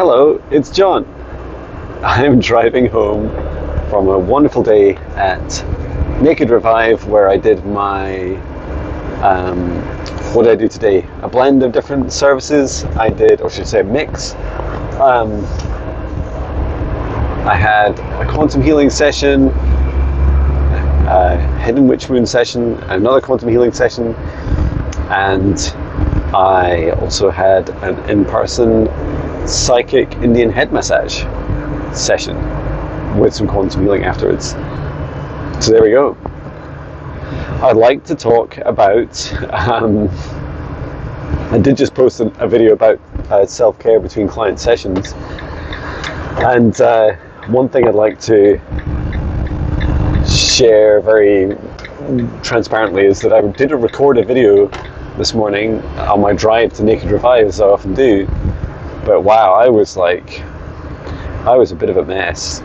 Hello, it's John. I'm driving home from a wonderful day at Naked Revive where I did my, what did I do today? A blend of different services. I did, or should I say a mix. I had a quantum healing session, a hidden witch moon session, another quantum healing session, and I also had an in-person psychic Indian head massage session with some quantum healing afterwards. So there we go. I'd like to talk about, I did just post a video about self-care between client sessions, and one thing I'd like to share very transparently is that I did record a video this morning on my drive to Naked Revive, as I often do. But wow, I was a bit of a mess,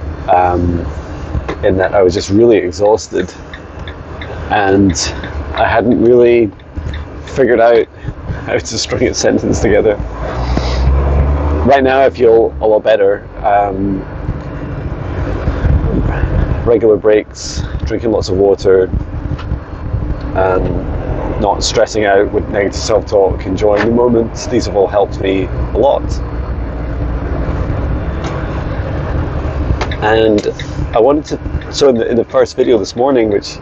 in that I was just really exhausted, and I hadn't really figured out how to string a sentence together. Right now I feel a lot better. Regular breaks, drinking lots of water, not stressing out with negative self-talk, enjoying the moment. These have all helped me a lot. And I wanted to, so in the first video this morning, which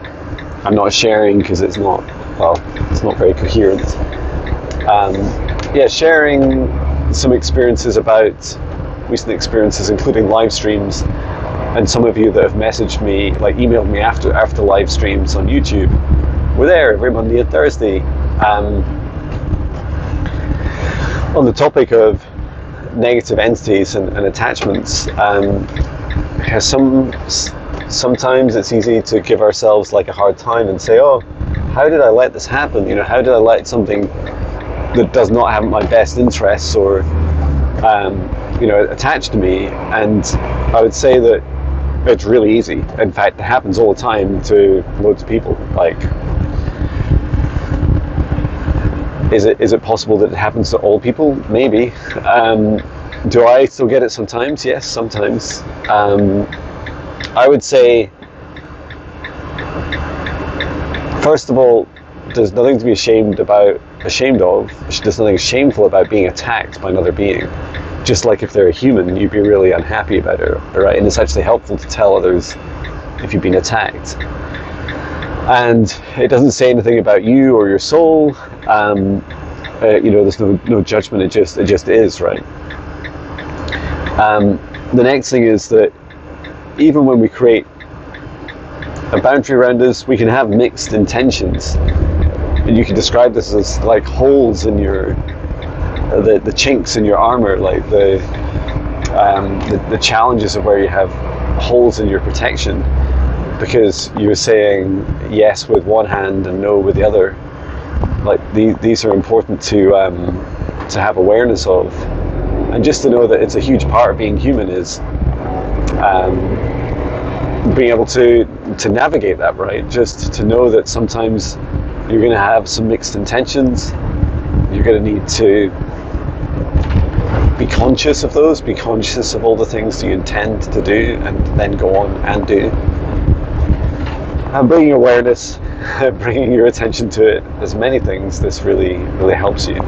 I'm not sharing because it's not very coherent, sharing some experiences about recent experiences, including live streams, and some of you that have messaged me, like emailed me after live streams on YouTube. We're there every Monday and Thursday. On the topic of negative entities and attachments, sometimes it's easy to give ourselves like a hard time and say, oh, how did I let this happen? How did I let something that does not have my best interests or attached to me? And I would say that it's really easy. In fact, it happens all the time to loads of people. Like, is it possible that it happens to all people? Maybe. Do I still get it sometimes? Yes, sometimes. I would say, first of all, there's nothing to be ashamed of. There's nothing shameful about being attacked by another being. Just like if they're a human, you'd be really unhappy about it, right? And it's actually helpful to tell others if you've been attacked. And it doesn't say anything about you or your soul. There's no judgment. It just is, right? The next thing is that even when we create a boundary around us, we can have mixed intentions. And you can describe this as like holes in your, the chinks in your armor, like the challenges of where you have holes in your protection, because you're saying yes with one hand and no with the other. Like these are important to have awareness of, and just to know that it's a huge part of being human is being able to navigate that, right? Just to know that sometimes you're going to have some mixed intentions. You're going to need to be conscious of those, be conscious of all the things you intend to do, and then go on and do. And bringing awareness, bringing your attention to it, there's many things this really, really helps you.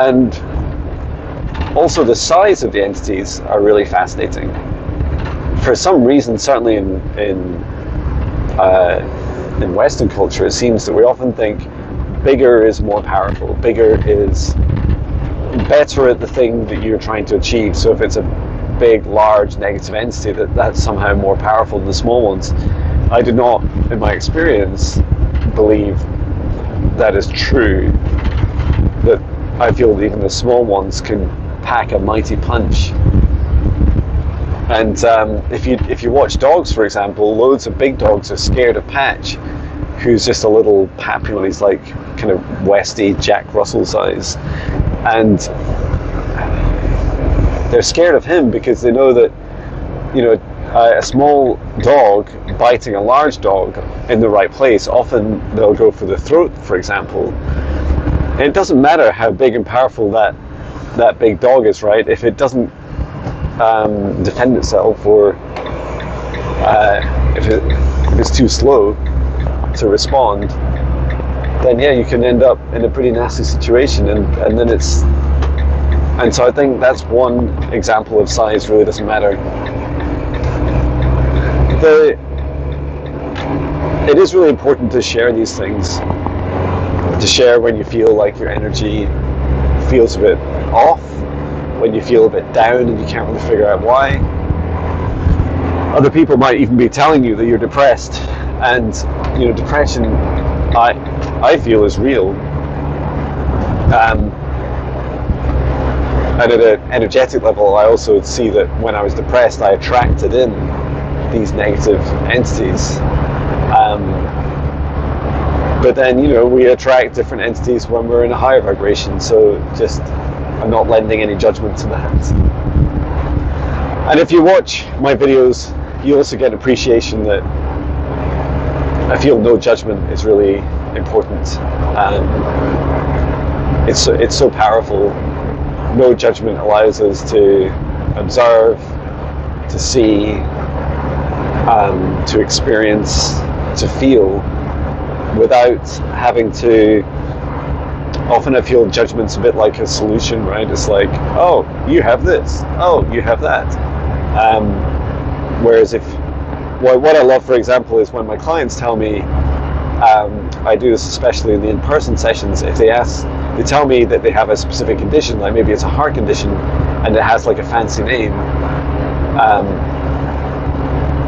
And also the size of the entities are really fascinating. For some reason, certainly in Western culture, it seems that we often think bigger is more powerful, bigger is better at the thing that you're trying to achieve. So if it's a big, large negative entity, that's somehow more powerful than the small ones. I do not, in my experience, believe that is true. That I feel that even the small ones can pack a mighty punch. And if you watch dogs, for example, loads of big dogs are scared of Patch, who's just a little pap, he's like kind of Westy Jack Russell size, and they're scared of him because they know that a small dog biting a large dog in the right place, often they'll go for the throat, for example, it doesn't matter how big and powerful that big dog is, right? If it doesn't defend itself, or if it's too slow to respond, then yeah, you can end up in a pretty nasty situation, and then it's. And so I think that's one example of size really doesn't matter. It is really important to share these things, to share when you feel like your energy feels a bit off, when you feel a bit down and you can't really figure out why. Other people might even be telling you that you're depressed, and depression I feel is real. And at an energetic level, I also see that when I was depressed, I attracted in these negative entities. But then, we attract different entities when we're in a higher vibration. So just, I'm not lending any judgment to that. And if you watch my videos, you also get appreciation that I feel no judgment is really important. It's so powerful. No judgment allows us to observe, to see, to experience, to feel, without having to. Often I feel judgment's a bit like a solution, right? It's like, oh, you have this, oh, you have that. Whereas what I love, for example, is when my clients tell me, I do this especially in the in-person sessions, if they tell me that they have a specific condition, like maybe it's a heart condition and it has like a fancy name,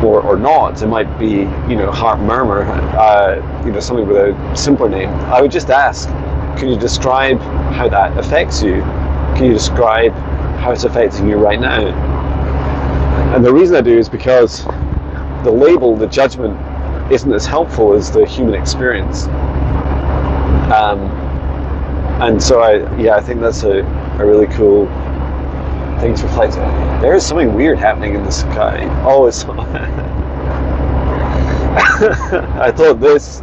or not, it might be, heart murmur, something with a simpler name. I would just ask, can you describe how that affects you? Can you describe how it's affecting you right now? And the reason I do is because the label, the judgment, isn't as helpful as the human experience. And so I think that's a really cool thing to reflect on. There is something weird happening in the sky. Oh, it's I thought this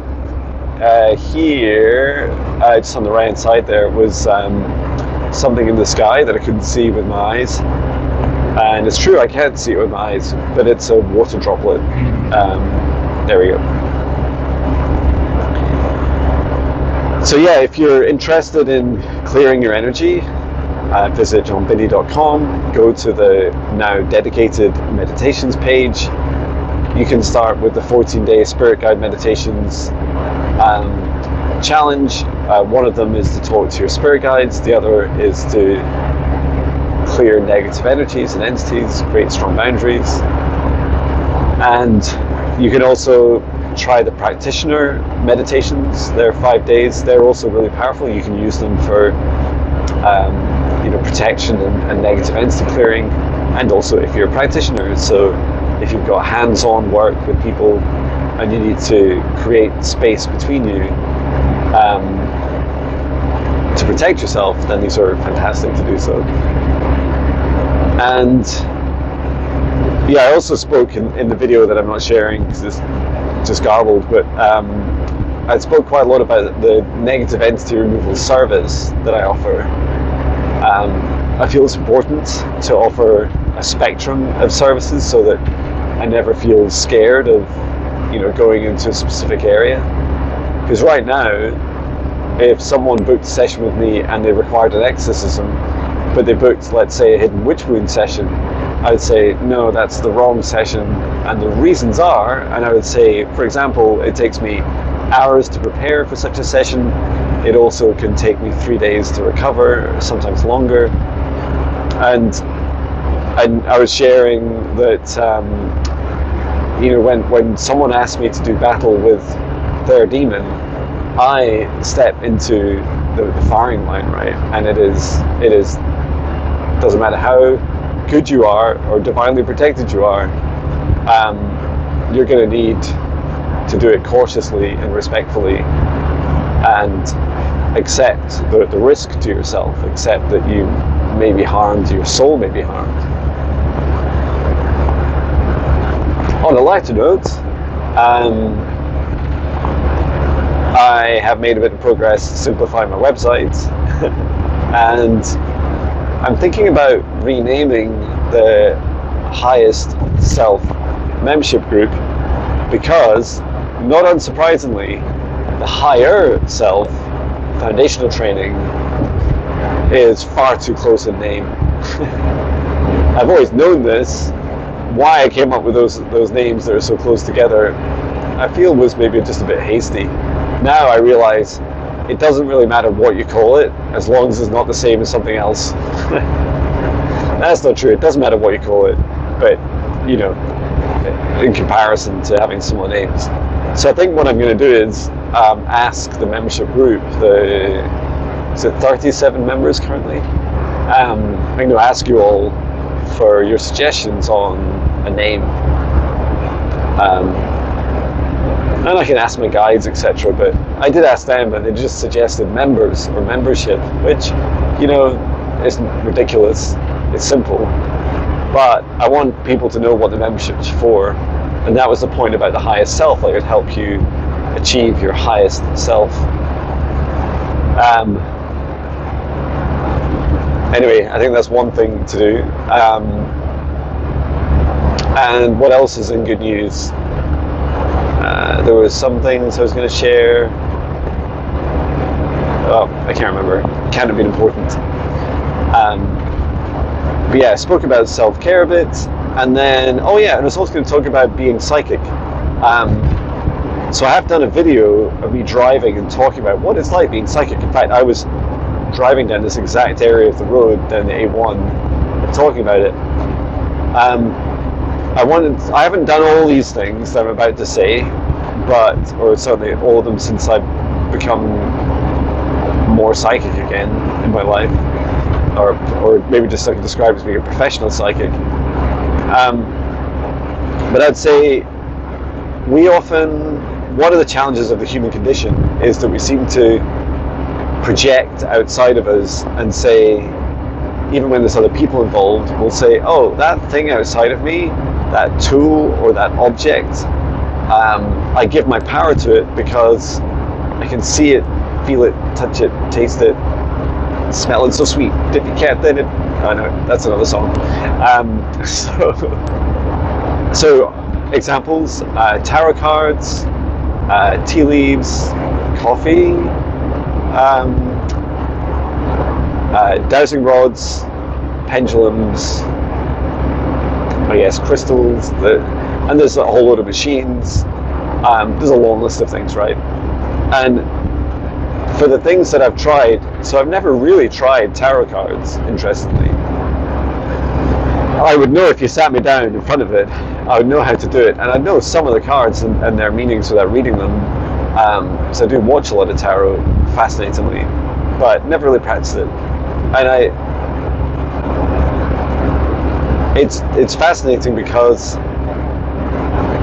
here, just on the right hand side there, was something in the sky that I couldn't see with my eyes. And it's true, I can't see it with my eyes, but it's a water droplet. There we go. So yeah, if you're interested in clearing your energy, visit johnbinnie.com, go to the now dedicated meditations page. You can start with the 14-day Spirit Guide Meditations challenge. One of them is to talk to your spirit guides, the other is to clear negative energies and entities, create strong boundaries. And you can also try the practitioner meditations. They're 5 days. They're also really powerful. You can use them for protection and negative entity clearing, and also if you're a practitioner. So if you've got hands-on work with people and you need to create space between you to protect yourself, then these are fantastic to do so. And yeah, I also spoke in the video that I'm not sharing because it's just garbled, but I spoke quite a lot about the negative entity removal service that I offer. I feel it's important to offer a spectrum of services so that I never feel scared of going into a specific area. Because right now, if someone booked a session with me and they required an exorcism, but they booked, let's say, a hidden witch wound session, I would say, no, that's the wrong session, and the reasons are, and I would say, for example, it takes me hours to prepare for such a session. It also can take me 3 days to recover, sometimes longer. And I was sharing that, when someone asked me to do battle with their demon, I step into the firing line, right? And it doesn't matter how good you are or divinely protected you are, you're going to need to do it cautiously and respectfully, and accept the risk to yourself, accept that you may be harmed, your soul may be harmed. On a lighter note, I have made a bit of progress simplifying my website, and I'm thinking about renaming the highest self membership group because, not unsurprisingly, the higher self foundational training is far too close in name. I've always known this. Why I came up with those names that are so close together, I feel was maybe just a bit hasty. Now I realise it doesn't really matter what you call it, as long as it's not the same as something else. That's not true. It doesn't matter what you call it, but you know, in comparison to having similar names. So I think what I'm going to do is ask the membership group. Is it 37 members currently? I'm going to ask you all for your suggestions on a name. And I can ask my guides, etc. But I did ask them, and they just suggested members or membership, which, you know, isn't ridiculous. It's simple. But I want people to know what the membership's for. And that was the point about the highest self. Like, it help you achieve your highest self. Anyway, I think that's one thing to do. And what else is in good news? There was some things I was going to share. Oh, I can't remember. Can't have been important. But yeah, I spoke about self-care a bit, and then and I was also going to talk about being psychic. So I have done a video of me driving and talking about what it's like being psychic. In fact, I was driving down this exact area of the road, down the A1, talking about it. I haven't done all these things that I'm about to say, or certainly all of them since I've become more psychic again in my life, or maybe just I can describe as being a professional psychic. But I'd say one of the challenges of the human condition is that we seem to project outside of us and say, even when there's other people involved, we'll say, oh, that thing outside of me, that tool or that object, I give my power to it because I can see it, feel it, touch it, taste it, smell it so sweet. If you can't, then I know, that's another song. So examples, tarot cards, tea leaves, coffee, dowsing rods, pendulums, I guess crystals, and there's a whole load of machines. There's a long list of things, right? And for the things that I've tried, so I've never really tried tarot cards, interestingly. I would know if you sat me down in front of it, I would know how to do it, and I know some of the cards and their meanings without reading them. So I do watch a lot of tarot, fascinatingly, but never really practiced it. And it's fascinating because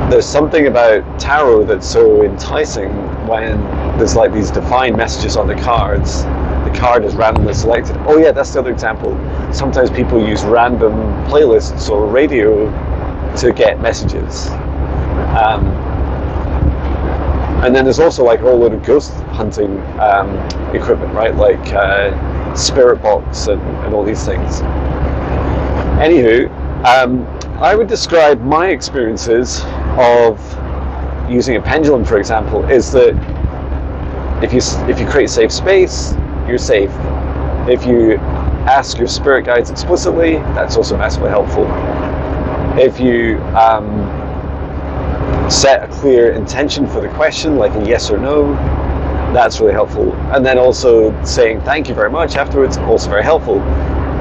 there's something about tarot that's so enticing when there's like these defined messages on the cards. The card is randomly selected. Oh yeah, that's the other example. Sometimes people use random playlists or radio to get messages. And then there's also like a whole load of ghost hunting equipment, right? Like spirit box and all these things. Anywho, I would describe my experiences of using a pendulum, for example, is that if you create safe space, you're safe. If you ask your spirit guides explicitly, that's also massively helpful. If you set a clear intention for the question, like a yes or no, that's really helpful. And then also saying thank you very much afterwards, also very helpful.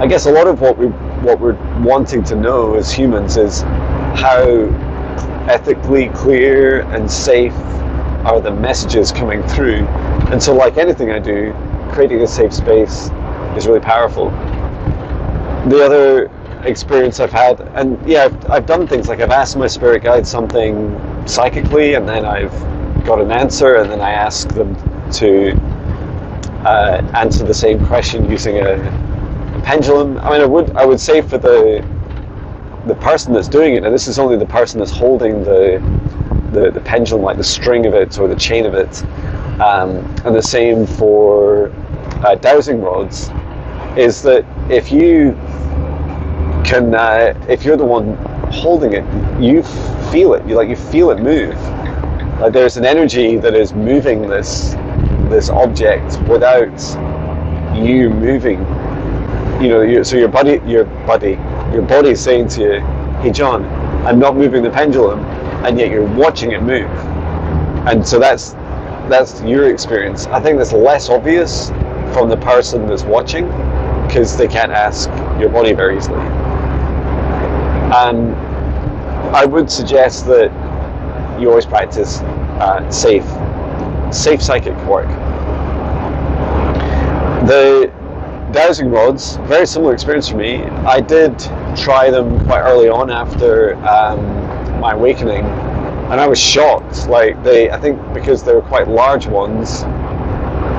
I guess a lot of what we're wanting to know as humans is how ethically clear and safe are the messages coming through. And so, like anything I do, creating a safe space is really powerful. The other experience I've had, and yeah, I've done things like I've asked my spirit guide something psychically, and then I've got an answer, and then I ask them to answer the same question using a pendulum. I mean, I would say for the person that's doing it, and this is only the person that's holding the pendulum, like the string of it or the chain of it, and the same for dowsing rods, is that if you can, if you're the one holding it, you feel it. You feel it move. Like there's an energy that is moving this object without you moving. So your body's saying to you, "Hey John, I'm not moving the pendulum," and yet you're watching it move. And so that's your experience. I think that's less obvious from the person that's watching, because they can't ask your body very easily. I would suggest that you always practice safe psychic work. The dowsing rods, very similar experience for me. I did try them quite early on after my awakening, and I was shocked. I think because they were quite large ones,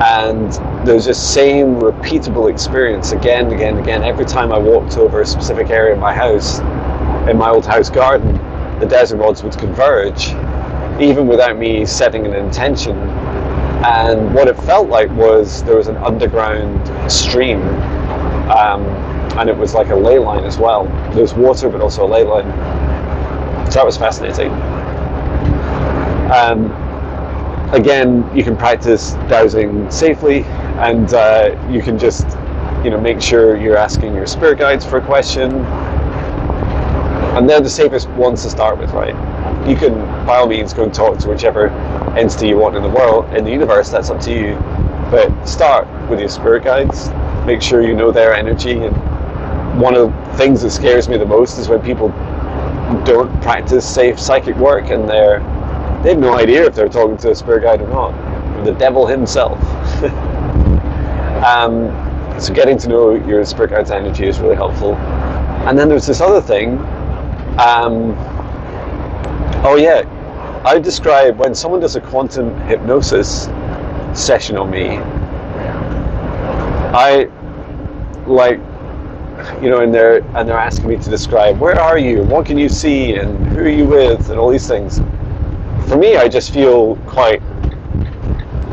and there was this same repeatable experience again and again and again. Every time I walked over a specific area in my house, in my old house garden, the dowsing rods would converge, even without me setting an intention. And what it felt like was there was an underground stream, and it was like a ley line as well. There was water, but also a ley line. So that was fascinating. Again, you can practice dowsing safely, and you can just, make sure you're asking your spirit guides for a question, and they're the safest ones to start with, right? You can, by all means, go and talk to whichever entity you want in the universe. That's up to you. But start with your spirit guides. Make sure you know their energy. And one of the things that scares me the most is when people don't practice safe psychic work, and they have no idea if they're talking to a spirit guide or not. The devil himself. So getting to know your spirit guide's energy is really helpful. And then there's this other thing. I would describe when someone does a quantum hypnosis session on me, and they're asking me to describe, where are you, what can you see, and who are you with, and all these things. For me, I just feel quite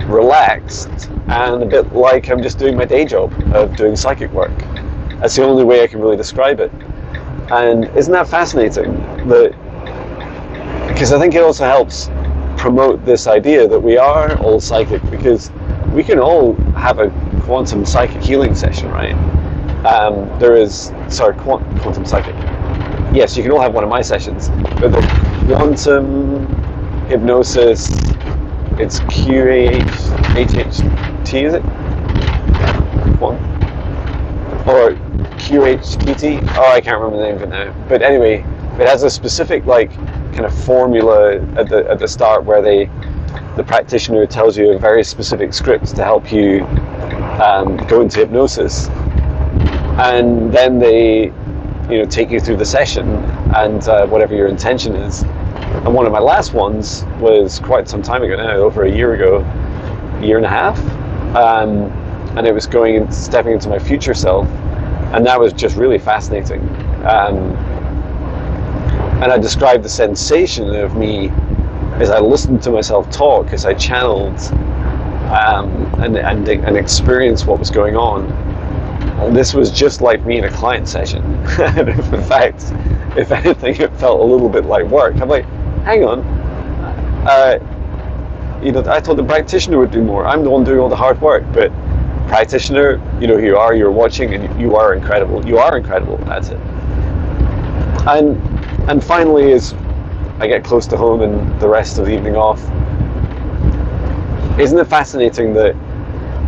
relaxed and a bit like I'm just doing my day job of doing psychic work. That's the only way I can really describe it. And isn't that fascinating? Because I think it also helps promote this idea that we are all psychic, because we can all have a quantum psychic healing session, right? Quantum psychic. Yes, you can all have one of my sessions, but the quantum hypnosis, it's QHT, is it? Or QHTT? Oh, I can't remember the name of it now. But anyway, it has a specific kind of formula at the start where the practitioner tells you a very specific script to help you go into hypnosis, and then they take you through the session and whatever your intention is. And one of my last ones was quite some time ago now, over a year and a half, and it was stepping into my future self, and that was just really fascinating. And I described the sensation of me as I listened to myself talk, as I channeled and experienced what was going on. And this was just like me in a client session. And in fact, if anything, it felt a little bit like work. I'm like, hang on. I thought the practitioner would do more. I'm the one doing all the hard work, but practitioner, who you are, you're watching, and you are incredible. You are incredible. That's it. And finally, as I get close to home and the rest of the evening off, isn't it fascinating that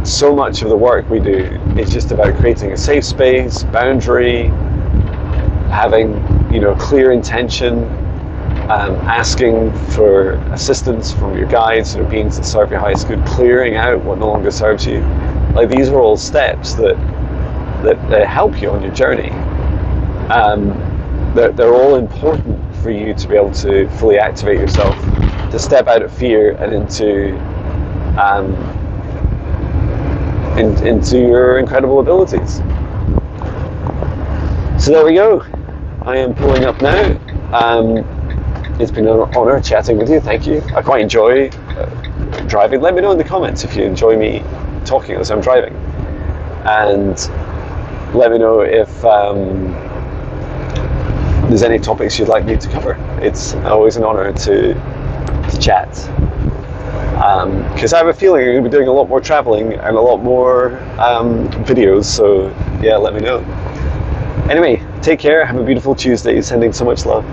so much of the work we do is just about creating a safe space, boundary, having clear intention, asking for assistance from your guides, beings that serve your highest good, clearing out what no longer serves you. These are all steps that help you on your journey. They're all important for you to be able to fully activate yourself, to step out of fear and into your incredible abilities. So there we go. I am pulling up now. It's been an honour chatting with you. Thank you. I quite enjoy driving. Let me know in the comments if you enjoy me talking as I'm driving, and let me know if there's any topics you'd like me to cover. It's always an honour to chat, because I have a feeling I'm going to be doing a lot more travelling and a lot more videos, so yeah, let me know. Anyway, take care, have a beautiful Tuesday, sending so much love.